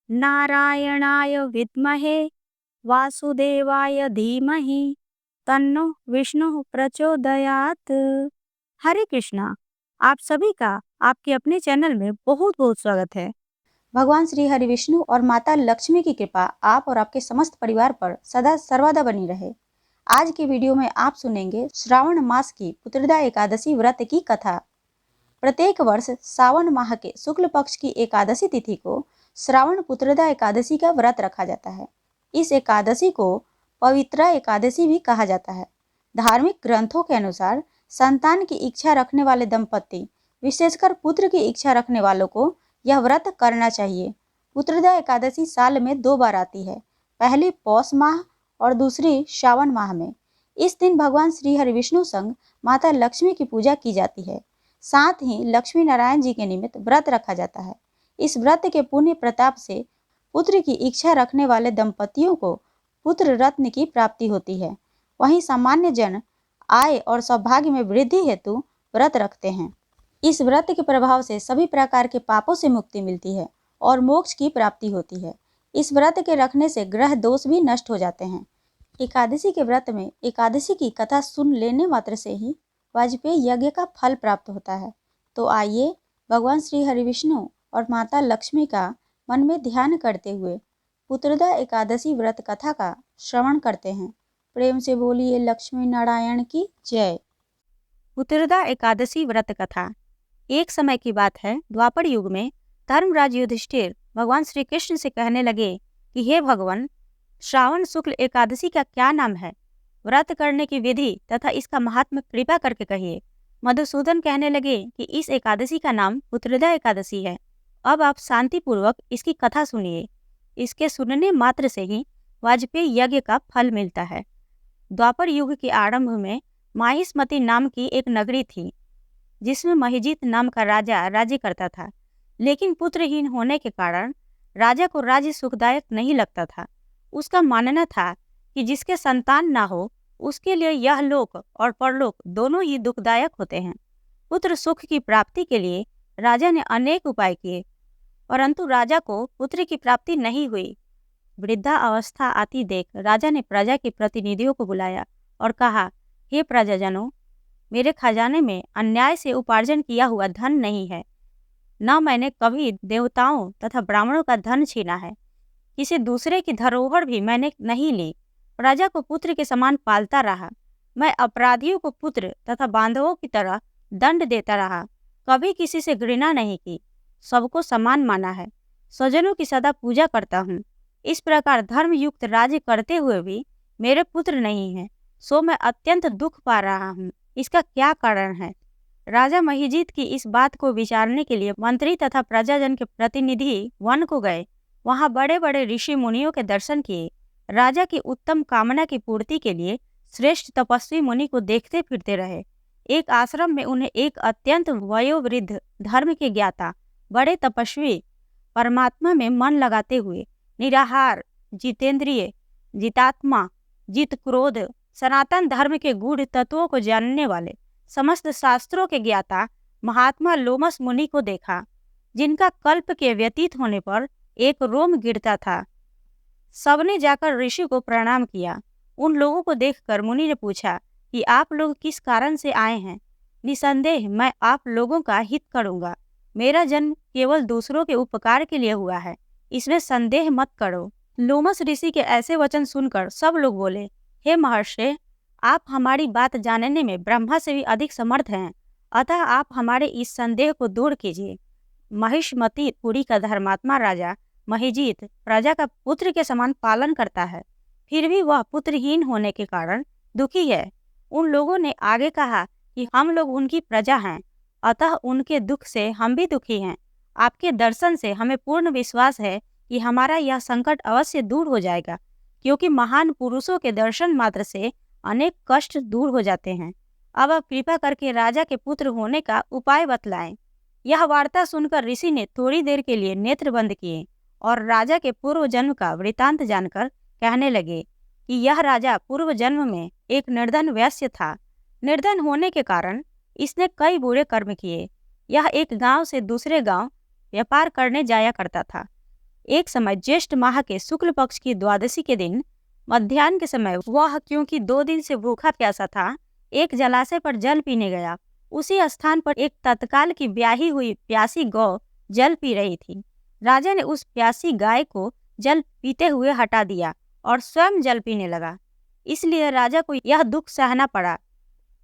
नारायणाय विद्महे वासुदेवाय धीमहि तन्नो विष्णु प्रचोदयात्। हरे कृष्णा। आप सभी का आपके अपने चैनल में बहुत बहुत स्वागत है। भगवान श्री हरि विष्णु और माता लक्ष्मी की कृपा आप और आपके समस्त परिवार पर सदा सर्वदा बनी रहे। आज की वीडियो में आप सुनेंगे श्रावण मास की पुत्रदा एकादशी व्रत की कथा। प्रत्येक वर्ष सावन माह के शुक्ल पक्ष की एकादशी तिथि को श्रावण पुत्रदा एकादशी का व्रत रखा जाता है। इस एकादशी को पवित्रा एकादशी भी कहा जाता है। धार्मिक ग्रंथों के अनुसार संतान की इच्छा रखने वाले दंपति, विशेषकर पुत्र की इच्छा रखने वालों को यह व्रत करना चाहिए। पुत्रदा एकादशी साल में 2 बार आती है, पहली पौष माह और दूसरी श्रावण माह में। इस दिन भगवान श्री हरि विष्णु संग माता लक्ष्मी की पूजा की जाती है। साथ ही लक्ष्मी नारायण जी के निमित्त व्रत रखा जाता है। इस व्रत के पुण्य प्रताप से पुत्र की इच्छा रखने वाले दंपतियों को पुत्र रत्न की प्राप्ति होती है। वहीं सामान्य जन आय और सौभाग्य में वृद्धि हेतु व्रत रखते हैं। इस व्रत के प्रभाव से सभी प्रकार के पापों से मुक्ति मिलती है और मोक्ष की प्राप्ति होती है। इस व्रत के रखने से ग्रह दोष भी नष्ट हो जाते हैं। एकादशी के व्रत में एकादशी की कथा सुन लेने मात्र से ही वाजपेयी यज्ञ का फल प्राप्त होता है। तो आइए भगवान श्री हरि विष्णु और माता लक्ष्मी का मन में ध्यान करते हुए पुत्रदा एकादशी व्रत कथा का श्रवण करते हैं। प्रेम से बोलिए लक्ष्मी नारायण की जय। पुत्रदा एकादशी व्रत कथा। एक समय की बात है, द्वापर युग में धर्मराज युधिष्ठिर भगवान श्री कृष्ण से कहने लगे कि हे भगवान, श्रावण शुक्ल एकादशी का क्या नाम है? व्रत करने की विधि तथा इसका महात्म्य कृपा करके कहिए। मधुसूदन कहने लगे कि इस एकादशी का नाम पुत्रदा एकादशी है। अब आप शांतिपूर्वक इसकी कथा सुनिए। इसके सुनने मात्र से ही वाजपेयी यज्ञ का फल मिलता है। द्वापर युग के आरंभ में माहिष्मती नाम की एक नगरी थी, जिसमें महिजीत नाम का राजा राज्य करता था। लेकिन पुत्रहीन होने के कारण राजा को राज्य सुखदायक नहीं लगता था। उसका मानना था कि जिसके संतान ना हो उसके लिए यह लोक और परलोक दोनों ही दुखदायक होते हैं। पुत्र सुख की प्राप्ति के लिए राजा ने अनेक उपाय किए, परंतु राजा को पुत्र की प्राप्ति नहीं हुई। वृद्धा अवस्था आती देख राजा ने प्रजा के प्रतिनिधियों को बुलाया और कहा, हे प्रजाजनों, मेरे खजाने में अन्याय से उपार्जन किया हुआ धन नहीं है। न मैंने कभी देवताओं तथा ब्राह्मणों का धन छीना है। किसी दूसरे की धरोहर भी मैंने नहीं ली। प्रजा को पुत्र के समान पालता रहा। मैं अपराधियों को पुत्र तथा बांधवों की तरह दंड देता रहा। कभी किसी से घृणा नहीं की, सबको समान माना है। स्वजनों की सदा पूजा करता हूँ। इस प्रकार धर्मयुक्त राज्य करते हुए भी मेरे पुत्र नहीं है, सो मैं अत्यंत दुख पा रहा हूँ। इसका क्या कारण है? राजा महिजीत की इस बात को विचारने के लिए मंत्री तथा प्रजाजन के प्रतिनिधि वन को गए। वहां बड़े बड़े ऋषि मुनियों के दर्शन किए। राजा की उत्तम कामना की पूर्ति के लिए श्रेष्ठ तपस्वी मुनि को देखते फिरते रहे। एक आश्रम में उन्हें एक अत्यंत वयोवृद्ध, धर्म के ज्ञाता, बड़े तपस्वी, परमात्मा में मन लगाते हुए, निराहार, जितेंद्रिय, जितात्मा, जित क्रोध, सनातन धर्म के गूढ़ तत्वों को जानने वाले, समस्त शास्त्रों के ज्ञाता महात्मा लोमस मुनि को देखा, जिनका कल्प के व्यतीत होने पर एक रोम गिरता था। सबने जाकर ऋषि को प्रणाम किया। उन लोगों को देखकर मुनि ने पूछा कि आप लोग किस कारण से आए हैं? निसंदेह मैं आप लोगों का हित करूंगा। मेरा जन्म केवल दूसरों के उपकार के लिए हुआ है, इसमें संदेह मत करो। लोमस ऋषि के ऐसे वचन सुनकर सब लोग बोले, हे महर्षि, आप हमारी बात जानने में ब्रह्मा से भी अधिक समर्थ हैं, अतः आप हमारे इस संदेह को दूर कीजिए। महिष्मती पुरी का धर्मात्मा राजा महिजीत प्रजा का पुत्र के समान पालन करता है, फिर भी वह पुत्रहीन होने के कारण दुखी है। उन लोगों ने आगे कहा कि हम लोग उनकी प्रजा हैं, अतः उनके दुख से हम भी दुखी हैं। आपके दर्शन से हमें पूर्ण विश्वास है कि हमारा यह संकट अवश्य दूर हो जाएगा, क्योंकि महान पुरुषों के दर्शन मात्र से अनेक कष्ट दूर हो जाते हैं। अब आप कृपा करके राजा के पुत्र होने का उपाय बतलाएं। यह वार्ता सुनकर ऋषि ने थोड़ी देर के लिए नेत्र बंद किए और राजा के पूर्व जन्म का वृतांत जानकर कहने लगे कि यह राजा पूर्व जन्म में एक निर्धन वैश्य था। निर्धन होने के कारण इसने कई बुरे कर्म किए। यह एक गांव से दूसरे गांव व्यापार करने जाया करता था। एक समय ज्येष्ठ माह के शुक्ल पक्ष की द्वादशी के दिन मध्याह्न के समय वह, क्योंकि 2 दिन से भूखा प्यासा था, एक जलाशय पर जल पीने गया। उसी स्थान पर एक तत्काल की ब्याही हुई प्यासी गौ जल पी रही थी। राजा ने उस प्यासी गाय को जल पीते हुए हटा दिया और स्वयं जल पीने लगा। इसलिए राजा को यह दुख सहना पड़ा।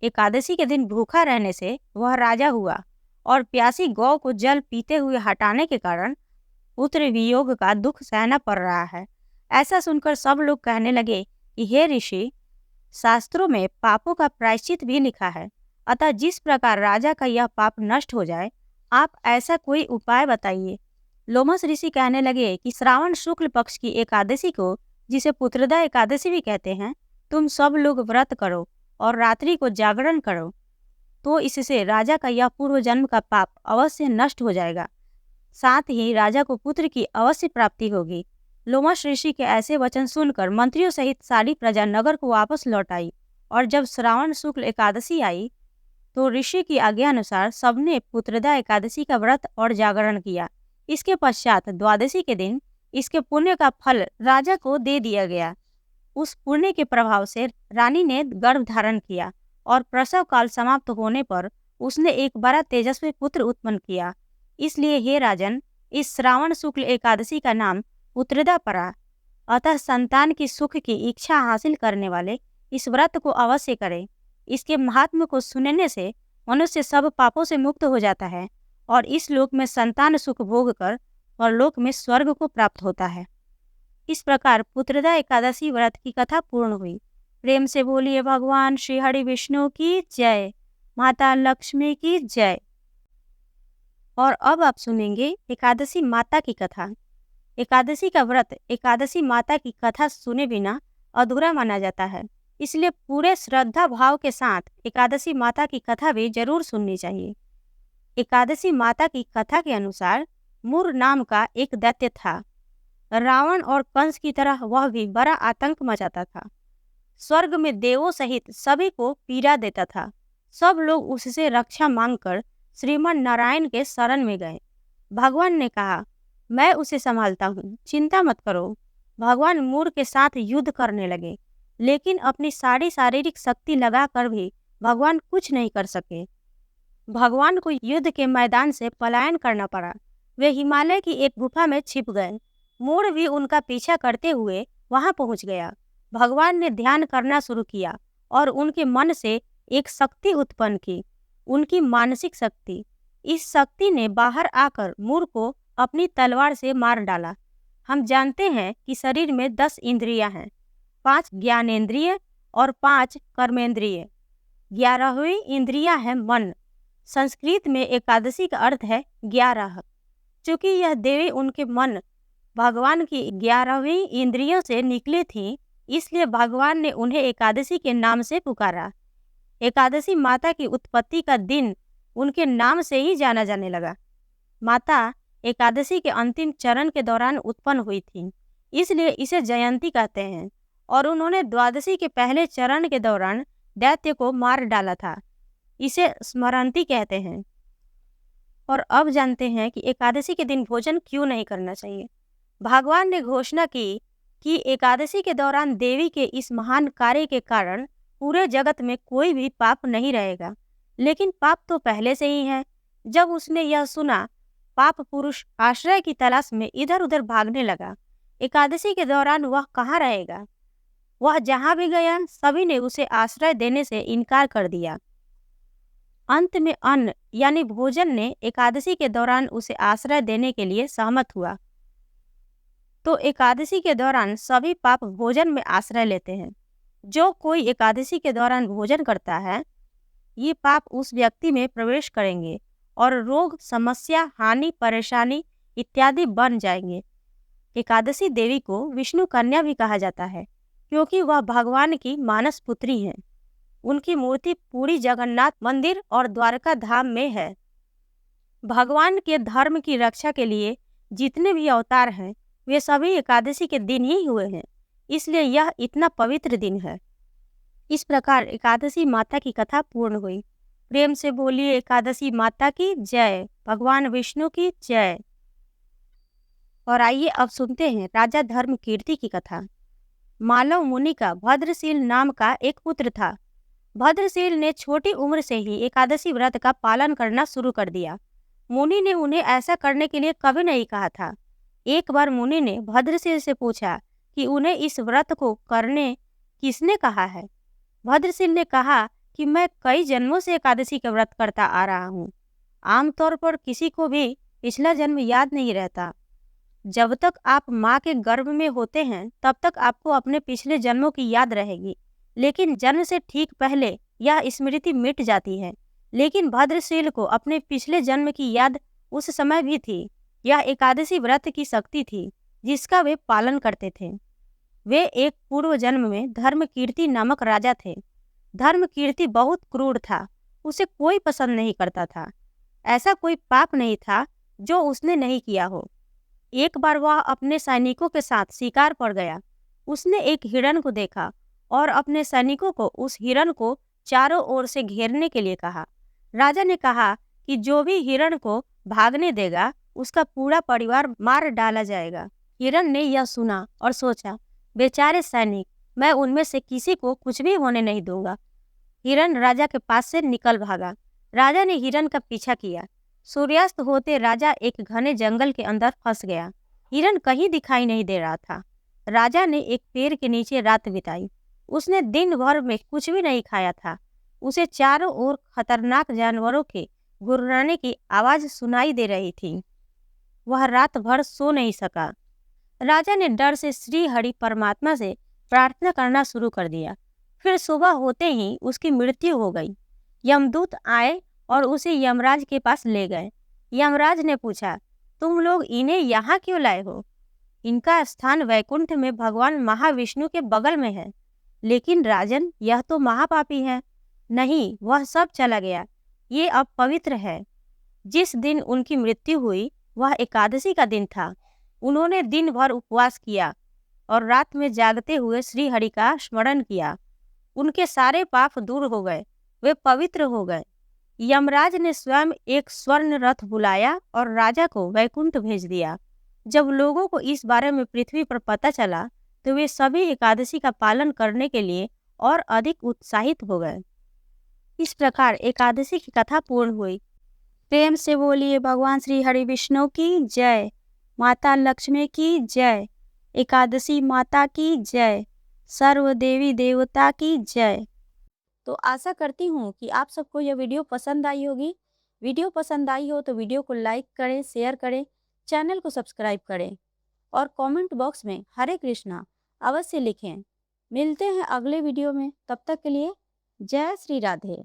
एकादशी के दिन भूखा रहने से वह राजा हुआ और प्यासी गौ को जल पीते हुए हटाने के कारण पुत्र वियोग का दुख सहना पड़ रहा है। ऐसा सुनकर सब लोग कहने लगे कि हे ऋषि, शास्त्रों में पापों का प्रायश्चित भी लिखा है, अतः जिस प्रकार राजा का यह पाप नष्ट हो जाए, आप ऐसा कोई उपाय बताइए। लोमस ऋषि कहने लगे कि श्रावण शुक्ल पक्ष की एकादशी को, जिसे पुत्रदा एकादशी भी कहते हैं, तुम सब लोग व्रत करो और रात्रि को जागरण करो, तो इससे राजा का यह पूर्व जन्म का पाप अवश्य नष्ट हो जाएगा। साथ ही राजा को पुत्र की अवश्य प्राप्ति होगी। लोमस ऋषि के ऐसे वचन सुनकर मंत्रियों सहित सारी प्रजा नगर को वापस लौट आई और जब श्रावण शुक्ल एकादशी आई तो ऋषि की आज्ञा अनुसार सबने पुत्रदा एकादशी का व्रत और जागरण किया। इसके पश्चात द्वादशी के दिन इसके पुण्य का फल राजा को दे दिया गया। उस पुण्य के प्रभाव से रानी ने गर्भ धारण किया और प्रसव काल समाप्त होने पर उसने एक बड़ा तेजस्वी पुत्र उत्पन्न किया। इसलिए हे राजन, इस श्रावण शुक्ल एकादशी का नाम पुत्रदा पड़ा। अतः संतान की सुख की इच्छा हासिल करने वाले इस व्रत को अवश्य करें। इसके महात्म्य को सुनने से मनुष्य सब पापों से मुक्त हो जाता है और इस लोक में संतान सुख भोग कर और लोक में स्वर्ग को प्राप्त होता है। इस प्रकार पुत्रदा एकादशी व्रत की कथा पूर्ण हुई। प्रेम से बोलिए भगवान श्री हरि विष्णु की जय, माता लक्ष्मी की जय। और अब आप सुनेंगे एकादशी माता की कथा। एकादशी का व्रत एकादशी माता की कथा सुने बिना अधूरा माना जाता है, इसलिए पूरे श्रद्धा भाव के साथ एकादशी माता की कथा भी जरूर सुननी चाहिए। एकादशी माता की कथा के अनुसार मुर नाम का एक दैत्य था। रावण और कंस की तरह वह भी बड़ा आतंक मचाता था। स्वर्ग में देवों सहित सभी को पीड़ा देता था। सब लोग उससे रक्षा मांगकर श्रीमन नारायण के शरण में गए। भगवान ने कहा, मैं उसे संभालता हूँ, चिंता मत करो। भगवान मुर के साथ युद्ध करने लगे, लेकिन अपनी सारी शारीरिक शक्ति लगाकर भी भगवान कुछ नहीं कर सके। भगवान को युद्ध के मैदान से पलायन करना पड़ा। वे हिमालय की एक गुफा में छिप गए। मुर भी उनका पीछा करते हुए वहां पहुंच गया। भगवान ने ध्यान करना शुरू किया और उनके मन से एक शक्ति उत्पन्न की, उनकी मानसिक शक्ति। इस शक्ति ने बाहर आकर मुर को अपनी तलवार से मार डाला। हम जानते हैं कि शरीर में 10 इंद्रियां हैं, 5 ज्ञानेंद्रिय और 5 कर्मेंद्रिय। 11वीं इंद्रिया है मन। संस्कृत में एकादशी का अर्थ है 11। चूंकि यह देवी उनके मन भगवान की 11वीं इंद्रियों से निकली थी, इसलिए भगवान ने उन्हें एकादशी के नाम से पुकारा। एकादशी माता की उत्पत्ति का दिन उनके नाम से ही जाना जाने लगा। माता एकादशी के अंतिम चरण के दौरान उत्पन्न हुई थी, इसलिए इसे जयंती कहते हैं। और उन्होंने द्वादशी के पहले चरण के दौरान दैत्य को मार डाला था, इसे स्मरंती कहते हैं। और अब जानते हैं कि एकादशी के दिन भोजन क्यों नहीं करना चाहिए। भगवान ने घोषणा की कि एकादशी के दौरान देवी के इस महान कार्य के कारण पूरे जगत में कोई भी पाप नहीं रहेगा। लेकिन पाप तो पहले से ही है। जब उसने यह सुना, पाप पुरुष आश्रय की तलाश में इधर उधर भागने लगा। एकादशी के दौरान वह कहाँ रहेगा? वह जहाँ भी गया, सभी ने उसे आश्रय देने से इनकार कर दिया। अंत में अन्न यानी भोजन ने एकादशी के दौरान उसे आश्रय देने के लिए सहमत हुआ। तो एकादशी के दौरान सभी पाप भोजन में आश्रय लेते हैं। जो कोई एकादशी के दौरान भोजन करता है, ये पाप उस व्यक्ति में प्रवेश करेंगे और रोग, समस्या, हानि, परेशानी इत्यादि बन जाएंगे। एकादशी देवी को विष्णु कन्या भी कहा जाता है, क्योंकि वह भगवान की मानस पुत्री हैं। उनकी मूर्ति पूरी जगन्नाथ मंदिर और द्वारका धाम में है। भगवान के धर्म की रक्षा के लिए जितने भी अवतार हैं, वे सभी एकादशी के दिन ही हुए हैं, इसलिए यह इतना पवित्र दिन है। इस प्रकार एकादशी माता की कथा पूर्ण हुई। प्रेम से बोलिए एकादशी माता की जय, भगवान विष्णु की जय। और आइए अब सुनते हैं राजा धर्मकीर्ति की कथा। मालव मुनि का भद्रशील नाम का एक पुत्र था। भद्रशील ने छोटी उम्र से ही एकादशी व्रत का पालन करना शुरू कर दिया। मुनि ने उन्हें ऐसा करने के लिए कभी नहीं कहा था। एक बार मुनि ने भद्रशील से पूछा कि उन्हें इस व्रत को करने किसने कहा है। भद्रशील ने कहा कि मैं कई जन्मों से एकादशी का व्रत करता आ रहा हूँ। आमतौर पर किसी को भी पिछला जन्म याद नहीं रहता। जब तक आप माँ के गर्भ में होते हैं तब तक आपको अपने पिछले जन्मों की याद रहेगी, लेकिन जन्म से ठीक पहले यह स्मृति मिट जाती है। लेकिन भद्रशील को अपने पिछले जन्म की याद उस समय भी थी। यह एकादशी व्रत की शक्ति थी जिसका वे पालन करते थे। वे एक पूर्व जन्म में धर्मकीर्ति नामक राजा थे। धर्मकीर्ति बहुत क्रूर था, उसे कोई पसंद नहीं करता था। ऐसा कोई पाप नहीं था जो उसने नहीं किया हो। एक बार वह अपने सैनिकों के साथ शिकार पर गया। उसने एक हिरण को देखा और अपने सैनिकों को उस हिरण को चारों ओर से घेरने के लिए कहा। राजा ने कहा कि जो भी हिरण को भागने देगा उसका पूरा परिवार मार डाला जाएगा। हिरण ने यह सुना और सोचा, बेचारे सैनिक, मैं उनमें से किसी को कुछ भी होने नहीं दूंगा। हिरण राजा के पास से निकल भागा। राजा ने हिरण का पीछा किया। सूर्यास्त होते राजा एक घने जंगल के अंदर फंस गया। हिरण कहीं दिखाई नहीं दे रहा था। राजा ने एक पेड़ के नीचे रात बिताई। उसने दिन भर में कुछ भी नहीं खाया था। उसे चारों ओर खतरनाक जानवरों के गुर्राने की आवाज सुनाई दे रही थी। वह रात भर सो नहीं सका। राजा ने डर से श्री हरि परमात्मा से प्रार्थना करना शुरू कर दिया। फिर सुबह होते ही उसकी मृत्यु हो गई। यमदूत आए और उसे यमराज के पास ले गए। यमराज ने पूछा, तुम लोग इन्हें यहाँ क्यों लाए हो? इनका स्थान वैकुंठ में भगवान महाविष्णु के बगल में है। लेकिन राजन, यह तो महापापी है। नहीं, वह सब चला गया। ये अब पवित्र है। जिस दिन उनकी मृत्यु हुई वह एकादशी का दिन था। उन्होंने दिन भर उपवास किया और रात में जागते हुए श्री हरि का स्मरण किया। उनके सारे पाप दूर हो गए, वे पवित्र हो गए। यमराज ने स्वयं एक स्वर्ण रथ बुलाया और राजा को वैकुंठ भेज दिया। जब लोगों को इस बारे में पृथ्वी पर पता चला तो वे सभी एकादशी का पालन करने के लिए और अधिक उत्साहित हो गए। इस प्रकार एकादशी की कथा पूर्ण हुई। प्रेम से बोलिए भगवान श्री हरि विष्णु की जय, माता लक्ष्मी की जय, एकादशी माता की जय, सर्व देवी देवता की जय। तो आशा करती हूँ कि आप सबको यह वीडियो पसंद आई होगी। वीडियो पसंद आई हो तो वीडियो को लाइक करें, शेयर करें, चैनल को सब्सक्राइब करें और कमेंट बॉक्स में हरे कृष्णा अवश्य लिखें। मिलते हैं अगले वीडियो में, तब तक के लिए जय श्री राधे।